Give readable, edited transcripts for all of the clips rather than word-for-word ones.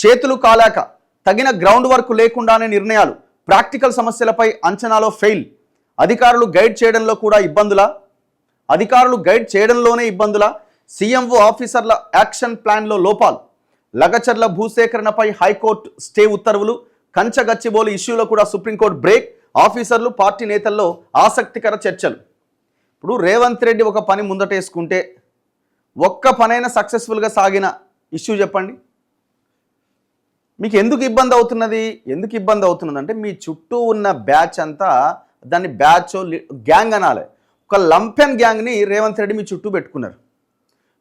చేతులు కాలాక తగిన ground work లేకుండానే నిర్ణయాలు, ప్రాక్టికల్ సమస్యలపై అంచనాలో ఫెయిల్, అధికారులు గైడ్ చేయడంలో కూడా ఇబ్బందులా? అధికారులు గైడ్ చేయడంలోనే ఇబ్బందులా? సీఎంఓ ఆఫీసర్ల యాక్షన్ ప్లాన్లో లోపాలు, లగచర్ల భూసేకరణపై హైకోర్టు స్టే ఉత్తర్వులు, కంచగచ్చిబోలు ఇష్యూలో కూడా సుప్రీంకోర్టు బ్రేక్, ఆఫీసర్లు పార్టీ నేతల్లో ఆసక్తికర చర్చలు. ఇప్పుడు రేవంత్ రెడ్డి ఒక పని ముందటేసుకుంటే ఒక్క పనైనా సక్సెస్ఫుల్గా సాగిన ఇష్యూ చెప్పండి. మీకు ఎందుకు ఇబ్బంది అవుతున్నది? ఎందుకు ఇబ్బంది అవుతున్నది అంటే మీ చుట్టూ ఉన్న బ్యాచ్ అంతా, దాన్ని బ్యాచ్ గ్యాంగ్ అనాలి, ఒక లంపెన్ గ్యాంగ్ని రేవంత్ రెడ్డి మీ చుట్టూ పెట్టుకున్నారు.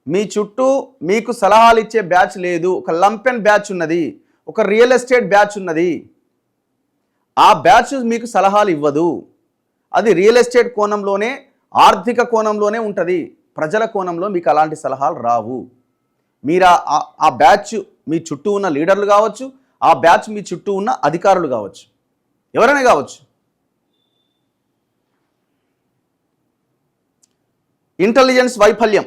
మీ చుట్టూ మీకు సలహాలు ఇచ్చే బ్యాచ్ లేదు, ఒక లంపెన్ బ్యాచ్ ఉన్నది, ఒక రియల్ ఎస్టేట్ బ్యాచ్ ఉన్నది. ఆ బ్యాచ్ మీకు సలహాలు ఇవ్వదు. అది రియల్ ఎస్టేట్ కోణంలోనే, ఆర్థిక కోణంలోనే ఉంటుంది. ప్రజల కోణంలో మీకు అలాంటి సలహాలు రావు. మీరు ఆ బ్యాచ్ మీ చుట్టూ ఉన్న లీడర్లు కావచ్చు, ఆ బ్యాచ్ మీ చుట్టూ ఉన్న అధికారులు కావచ్చు, ఎవరైనా కావచ్చు. ఇంటెలిజెన్స్ వైఫల్యం,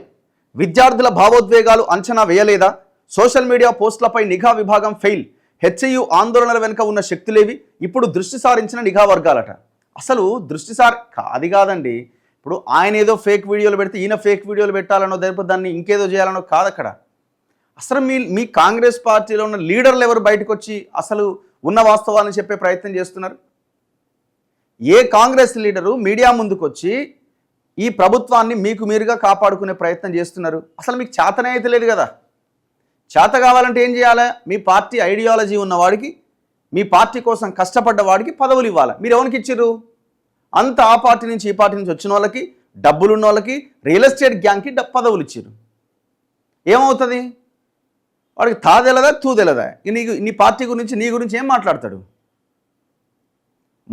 విద్యార్థుల భావోద్వేగాలు అంచనా వేయలేదా? సోషల్ మీడియా పోస్టులపై నిఘా విభాగం ఫెయిల్, హెచ్సియు ఆందోళనల వెనుక ఉన్న శక్తులేవి? ఇప్పుడు దృష్టి సారించిన నిఘా వర్గాలట. అసలు దృష్టి కాదండి. ఇప్పుడు ఆయన ఏదో ఫేక్ వీడియోలు పెడితే ఈయన ఫేక్ వీడియోలు పెట్టాలనో, దాన్ని ఇంకేదో చేయాలనో కాదు అక్కడ. అసలు మీ కాంగ్రెస్ పార్టీలో ఉన్న లీడర్లు ఎవరు బయటకు వచ్చి అసలు ఉన్న వాస్తవాన్ని చెప్పే ప్రయత్నం చేస్తున్నారు? ఏ కాంగ్రెస్ లీడరు మీడియా ముందుకు వచ్చి ఈ ప్రభుత్వాన్ని మీకు మీరుగా కాపాడుకునే ప్రయత్నం చేస్తున్నారు? అసలు మీకు చేతనే అయితే లేదు కదా. చేత కావాలంటే ఏం చేయాలి? మీ పార్టీ ఐడియాలజీ ఉన్నవాడికి, మీ పార్టీ కోసం కష్టపడ్డ వాడికి పదవులు ఇవ్వాలి. మీరు ఎవరికి ఇచ్చిర్రు? అంత ఆ పార్టీ నుంచి ఈ పార్టీ నుంచి వచ్చిన వాళ్ళకి, డబ్బులున్న వాళ్ళకి, రియల్ ఎస్టేట్ గ్యాంగ్కి పదవులు ఇచ్చిర్రు. ఏమవుతుంది? వాడికి తాదెలదా తూదెలదా? నీ పార్టీ గురించి, నీ గురించి ఏం మాట్లాడతాడు?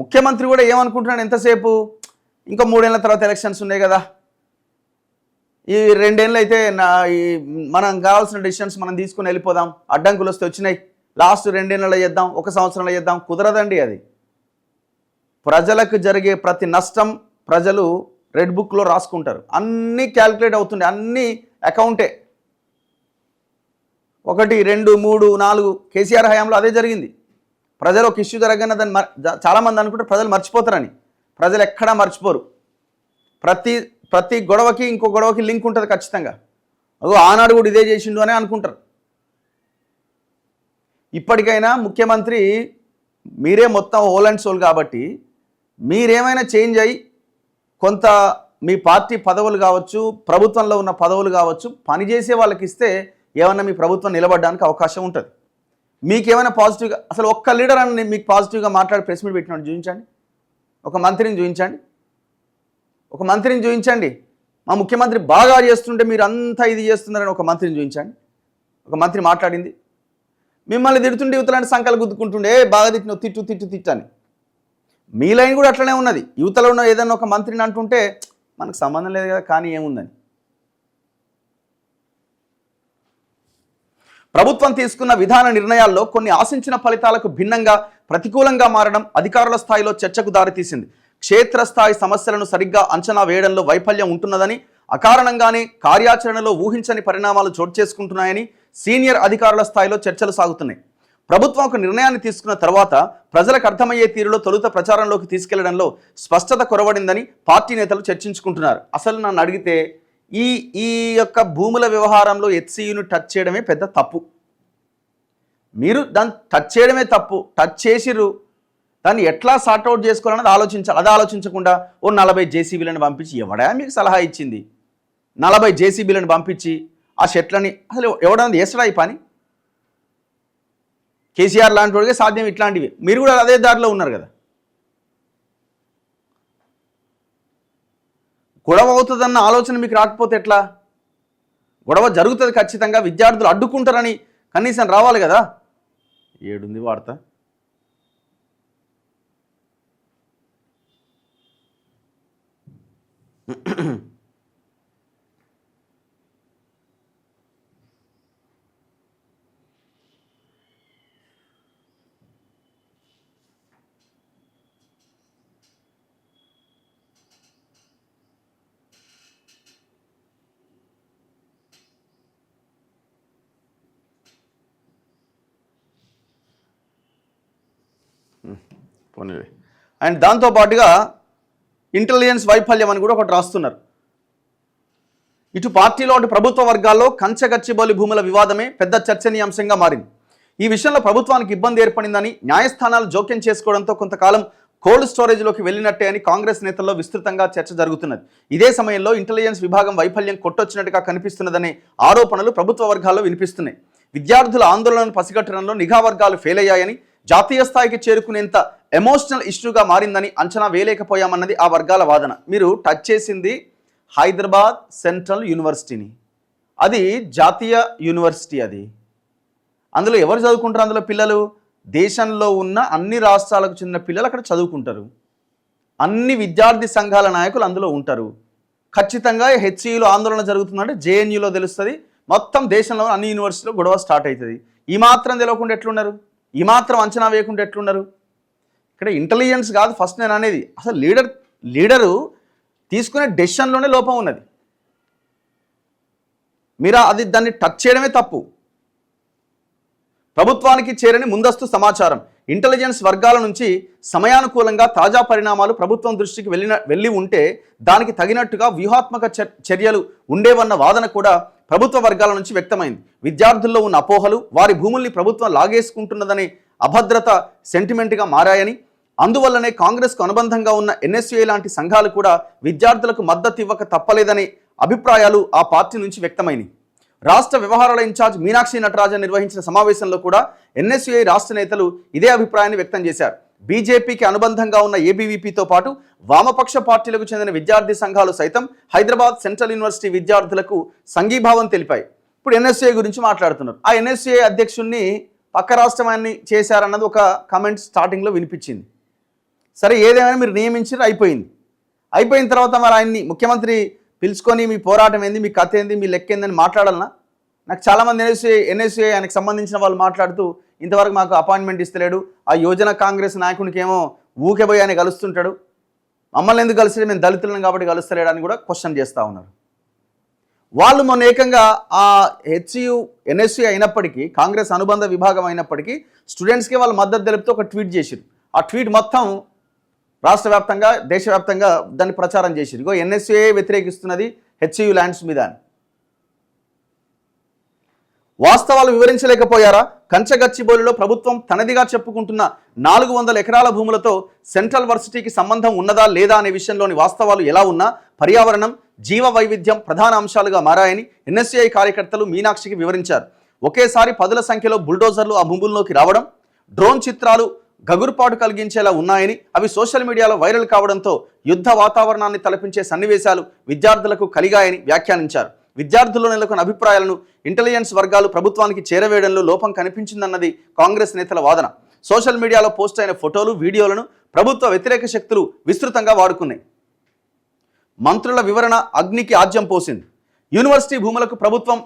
ముఖ్యమంత్రి కూడా ఏమనుకుంటున్నాడు ఎంతసేపు, ఇంకా 3 ఏళ్ల తర్వాత ఎలక్షన్స్ ఉన్నాయి కదా, ఈ 2 ఏళ్ళు అయితే మనం కావాల్సిన డెసిషన్స్ మనం తీసుకుని వెళ్ళిపోదాం, అడ్డంకులు వస్తే వచ్చినాయి, లాస్ట్ 2 ఏళ్ళలో చేద్దాం, 1 సంవత్సరంలో చేద్దాం. కుదరదండి అది. ప్రజలకు జరిగే ప్రతి నష్టం ప్రజలు రెడ్ బుక్లో రాసుకుంటారు. అన్నీ క్యాల్కులేట్ అవుతుండే, అన్నీ అకౌంటే. 1, 2, 3, 4 కేసీఆర్ హయాంలో అదే జరిగింది. ప్రజలు ఒక ఇష్యూ జరగగానే దాన్ని చాలామంది అనుకుంటే ప్రజలు మర్చిపోతారని. ప్రజలు ఎక్కడా మర్చిపోరు. ప్రతి గొడవకి ఇంకో గొడవకి లింక్ ఉంటుంది ఖచ్చితంగా. ఆనాడు కూడా ఇదే చేసిండు అని అనుకుంటారు. ఇప్పటికైనా ముఖ్యమంత్రి మీరే మొత్తం హోల్ అండ్ సోల్ కాబట్టి మీరేమైనా చేంజ్ అయ్యి కొంత మీ పార్టీ పదవులు కావచ్చు, ప్రభుత్వంలో ఉన్న పదవులు కావచ్చు, పనిచేసే వాళ్ళకి ఇస్తే ఏమన్నా మీ ప్రభుత్వం నిలబడడానికి అవకాశం ఉంటుంది. మీకేమైనా పాజిటివ్గా, అసలు ఒక్క లీడర్ అని మీకు పాజిటివ్గా మాట్లాడి ప్రెస్ మీట్ పెట్టినట్టు చూపించండి. ఒక మంత్రిని చూపించండి. మా ముఖ్యమంత్రి బాగా చేస్తుంటే మీరు అంతా ఇది చేస్తున్నారని ఒక మంత్రిని చూపించండి. ఒక మంత్రి మాట్లాడింది. మిమ్మల్ని తిడుతుండే యువతలాంటి సంకలు గుద్దుకుంటుండే, బాగా తిట్టిన తిట్టు అని. మీ లైన్ కూడా అట్లనే ఉన్నది. యువతలో ఉన్న ఏదైనా ఒక మంత్రిని అంటుంటే మనకు సంబంధం లేదు కదా, కానీ ఏముందని. ప్రభుత్వం తీసుకున్న విధాన నిర్ణయాల్లో కొన్ని ఆశించిన ఫలితాలకు భిన్నంగా, ప్రతికూలంగా మారడం అధికారుల స్థాయిలో చర్చకు దారితీసింది. క్షేత్రస్థాయి సమస్యలను సరిగ్గా అంచనా వేయడంలో వైఫల్యం ఉంటున్నదని, అకారణంగానే కార్యాచరణలో ఊహించని పరిణామాలు చోటు చేసుకుంటున్నాయని సీనియర్ అధికారుల స్థాయిలో చర్చలు సాగుతున్నాయి. ప్రభుత్వం ఒక నిర్ణయాన్ని తీసుకున్న తర్వాత ప్రజలకు అర్థమయ్యే తీరులో తొలుత ప్రచారంలోకి తీసుకెళ్లడంలో స్పష్టత కొరవడిందని పార్టీ నేతలు చర్చించుకుంటున్నారు. అసలు నన్ను అడిగితే ఈ యొక్క భూముల వ్యవహారంలో హెచ్సియును టచ్ చేయడమే పెద్ద తప్పు. మీరు దాన్ని టచ్ చేయడమే తప్పు. టచ్ చేసిర్రు, దాన్ని ఎట్లా సార్ట్అవుట్ చేసుకోవాలన్నది ఆలోచించాలి. అది ఆలోచించకుండా 40 జేసీబీలను పంపించి, ఎవడా మీకు సలహా ఇచ్చింది? 40 జేసీబీలను పంపించి ఆ షెట్లని అసలు ఎవడన్నా చేస్తాడా ఈ పని? కేసీఆర్ లాంటి వాడికే సాధ్యం ఇట్లాంటివి. మీరు కూడా అదే దారిలో ఉన్నారు కదా. గొడవ అవుతుందన్న ఆలోచన మీకు రాకపోతే ఎట్లా? గొడవ జరుగుతుంది ఖచ్చితంగా, విద్యార్థులు అడ్డుకుంటారని కనీసం రావాలి కదా. ఏడుంది వార్త. పోనీ. అండ్ దాంతోపాటుగా ఇంటెలిజెన్స్ వైఫల్యం అని కూడా ఒకటి రాస్తున్నారు. ఇటు పార్టీలో అటు ప్రభుత్వ వర్గాల్లో కంచగచ్చిబౌలి భూముల వివాదమే పెద్ద చర్చనీయాంశంగా మారింది. ఈ విషయంలో ప్రభుత్వానికి ఇబ్బంది ఏర్పడిందని, న్యాయస్థానాలు జోక్యం చేసుకోవడంతో కొంతకాలం కోల్డ్ స్టోరేజ్లోకి వెళ్ళినట్టే అని కాంగ్రెస్ నేతల్లో విస్తృతంగా చర్చ జరుగుతున్నది. ఇదే సమయంలో ఇంటెలిజెన్స్ విభాగం వైఫల్యం కొట్టొచ్చినట్టుగా కనిపిస్తున్నదనే ఆరోపణలు ప్రభుత్వ వర్గాల్లో వినిపిస్తున్నాయి. విద్యార్థుల ఆందోళనను పసిగట్టడంలో నిఘా వర్గాలు ఫెయిల్ అయ్యాయని, జాతీయ స్థాయికి చేరుకునేంత ఎమోషనల్ ఇష్యూగా మారిందని అంచనా వేయలేకపోయామన్నది ఆ వర్గాల వాదన. మీరు టచ్ చేసింది హైదరాబాద్ సెంట్రల్ యూనివర్సిటీని. అది జాతీయ యూనివర్సిటీ. అది అందులో ఎవరు చదువుకుంటారు? అందులో పిల్లలు దేశంలో ఉన్న అన్ని రాష్ట్రాలకు చెందిన పిల్లలు అక్కడ చదువుకుంటారు. అన్ని విద్యార్థి సంఘాల నాయకులు అందులో ఉంటారు. ఖచ్చితంగా హెచ్ఈలో ఆందోళన జరుగుతుందంటే జేఎన్యూలో తెలుస్తుంది. మొత్తం దేశంలో అన్ని యూనివర్సిటీలో గొడవ స్టార్ట్ అవుతుంది. ఈ మాత్రం తెలియకుండా ఎట్లున్నారు? ఈ మాత్రం అంచనా వేయకుండా ఎట్లున్నారు? ఇక్కడ ఇంటెలిజెన్స్ కాదు ఫస్ట్ నేను అనేది, అసలు లీడరు తీసుకునే డెసిషన్లోనే లోపం ఉన్నది. మీరు దాన్ని టచ్ చేయడమే తప్పు. ప్రభుత్వానికి చేరని ముందస్తు సమాచారం, ఇంటెలిజెన్స్ వర్గాల నుంచి సమయానుకూలంగా తాజా పరిణామాలు ప్రభుత్వం దృష్టికి వెళ్ళి ఉంటే దానికి తగినట్టుగా వ్యూహాత్మక చర్యలు ఉండేవన్న వాదన కూడా ప్రభుత్వ వర్గాల నుంచి వ్యక్తమైంది. విద్యార్థుల్లో ఉన్న అపోహలు, వారి భూముల్ని ప్రభుత్వం లాగేసుకుంటున్నదనే అభద్రత సెంటిమెంట్గా మారాయని, అందువల్లనే కాంగ్రెస్కు అనుబంధంగా ఉన్న ఎన్ఎస్యుఐ లాంటి సంఘాలు కూడా విద్యార్థులకు మద్దతు ఇవ్వక తప్పలేదనే అభిప్రాయాలు ఆ పార్టీ నుంచి వ్యక్తమైనవి. రాష్ట్ర వ్యవహారాల ఇన్ఛార్జ్ మీనాక్షి నటరాజన్ నిర్వహించిన సమావేశంలో కూడా ఎన్ఎస్యుఐ రాష్ట్ర నేతలు ఇదే అభిప్రాయాన్ని వ్యక్తం చేశారు. బీజేపీకి అనుబంధంగా ఉన్న ఏబీవీపీతో పాటు వామపక్ష పార్టీలకు చెందిన విద్యార్థి సంఘాలు సైతం హైదరాబాద్ సెంట్రల్ యూనివర్సిటీ విద్యార్థులకు సంఘీభావం తెలిపాయి. ఇప్పుడు ఎన్ఎస్యుఐ గురించి మాట్లాడుతున్నారు. ఆ ఎన్ఎస్యుఐ అధ్యక్షుడిని పక్క రాష్ట్రమాన్ని చేశారన్నది ఒక కామెంట్ స్టార్టింగ్లో వినిపించింది. సరే, ఏదేమైనా మీరు నియమించారు, అయిపోయిన తర్వాత మరి ఆయన్ని ముఖ్యమంత్రి పిలుచుకొని మీ పోరాటం ఏంది, మీ కథ ఏంది, మీ లెక్క ఏందని మాట్లాడాలన్నా? నాకు చాలామంది ఎన్ఎస్యుఐ ఆయనకు సంబంధించిన వాళ్ళు మాట్లాడుతూ ఇంతవరకు మాకు అపాయింట్మెంట్ ఇస్తలేడు, ఆ యువజన కాంగ్రెస్ నాయకునికి ఏమో ఊకెపోయి ఆయన కలుస్తుంటాడు, మమ్మల్ని ఎందుకు కలిసి మేము దళితులను కాబట్టి కలుస్తలేడు అని కూడా క్వశ్చన్ చేస్తూ ఉన్నారు. వాళ్ళు మొన్న ఏకంగా ఆ ఎన్ఎస్యు అయినప్పటికీ, కాంగ్రెస్ అనుబంధ విభాగం అయినప్పటికీ స్టూడెంట్స్కి వాళ్ళు మద్దతు తెలుపుతూ ఒక ట్వీట్ చేశారు. ఆ ట్వీట్ మొత్తం రాష్ట్ర వ్యాప్తంగా దేశవ్యాప్తంగా దాన్ని ప్రచారం చేశారు. ఇగో ఎన్ఎస్యుఏ వ్యతిరేకిస్తున్నది హెచ్యు ల్యాండ్స్ మీద అని. వాస్తవాలు వివరించలేకపోయారా? కంచగచ్చిబౌలిలో ప్రభుత్వం తనదిగా చెప్పుకుంటున్న 400 ఎకరాల భూములతో సెంట్రల్ వర్సిటీకి సంబంధం ఉన్నదా లేదా అనే విషయంలోని వాస్తవాలు ఎలా ఉన్నా పర్యావరణం, జీవ వైవిధ్యం ప్రధాన అంశాలుగా మారాయని ఎన్ఎస్యుఐ కార్యకర్తలు మీనాక్షికి వివరించారు. ఒకేసారి 10ల సంఖ్యలో బుల్డోజర్లు ఆ భూముల్లోకి రావడం, డ్రోన్ చిత్రాలు గగురుపాటు కలిగించేలా ఉన్నాయని, అవి సోషల్ మీడియాలో వైరల్ కావడంతో యుద్ధ వాతావరణాన్ని తలపించే సన్నివేశాలు విద్యార్థులకు కలిగాయని వ్యాఖ్యానించారు. విద్యార్థుల్లో నెలకొన్న అభిప్రాయాలను ఇంటెలిజెన్స్ వర్గాలు ప్రభుత్వానికి చేరవేయడంలో లోపం కనిపించిందన్నది కాంగ్రెస్ నేతల వాదన. సోషల్ మీడియాలో పోస్ట్ అయిన ఫోటోలు, వీడియోలను ప్రభుత్వ వ్యతిరేక శక్తులు విస్తృతంగా వాడుకున్నాయి. మంత్రుల వివరణ అగ్నికి ఆజ్యం పోసింది. యూనివర్సిటీ భూములకు ప్రభుత్వం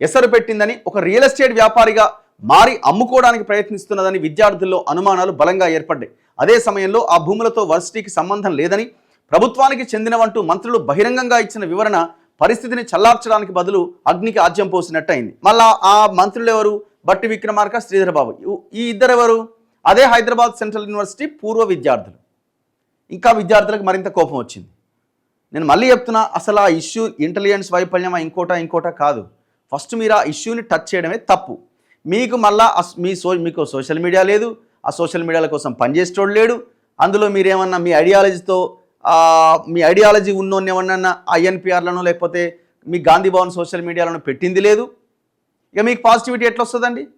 ఎసరు పెట్టిందని, ఒక రియల్ ఎస్టేట్ వ్యాపారిగా మారి అమ్ముకోవడానికి ప్రయత్నిస్తున్నదని విద్యార్థుల్లో అనుమానాలు బలంగా ఏర్పడ్డాయి. అదే సమయంలో ఆ భూములతో వర్సిటీకి సంబంధం లేదని, ప్రభుత్వానికి చెందినవంటూ మంత్రులు బహిరంగంగా ఇచ్చిన వివరణ పరిస్థితిని చల్లార్చడానికి బదులు అగ్నికి ఆజ్యం పోసినట్టయింది. మళ్ళా ఆ మంత్రులు ఎవరు? బట్టి విక్రమార్క, శ్రీధర్ బాబు. ఈ ఇద్దరెవరు? అదే హైదరాబాద్ సెంట్రల్ యూనివర్సిటీ పూర్వ విద్యార్థులు. ఇంకా విద్యార్థులకు మరింత కోపం వచ్చింది. నేను మళ్ళీ చెప్తున్నా, అసలు ఆ ఇష్యూ ఇంటెలిజెన్స్ వైఫల్యం ఇంకోట కాదు. ఫస్ట్ మీరు ఆ ఇష్యూని టచ్ చేయడమే తప్పు. మీకు మళ్ళా మీకు సోషల్ మీడియా లేదు, ఆ సోషల్ మీడియాల కోసం పనిచేసేటోడు లేడు. అందులో మీరేమన్నా మీ ఐడియాలజీ ఉన్నోన్ని ఏమన్నా ఐఎన్పిఆర్లను లేకపోతే మీ గాంధీ భవన్ సోషల్ మీడియాలను పెట్టింది లేదు. ఇక మీకు పాజిటివిటీ ఎట్లా వస్తుందండి?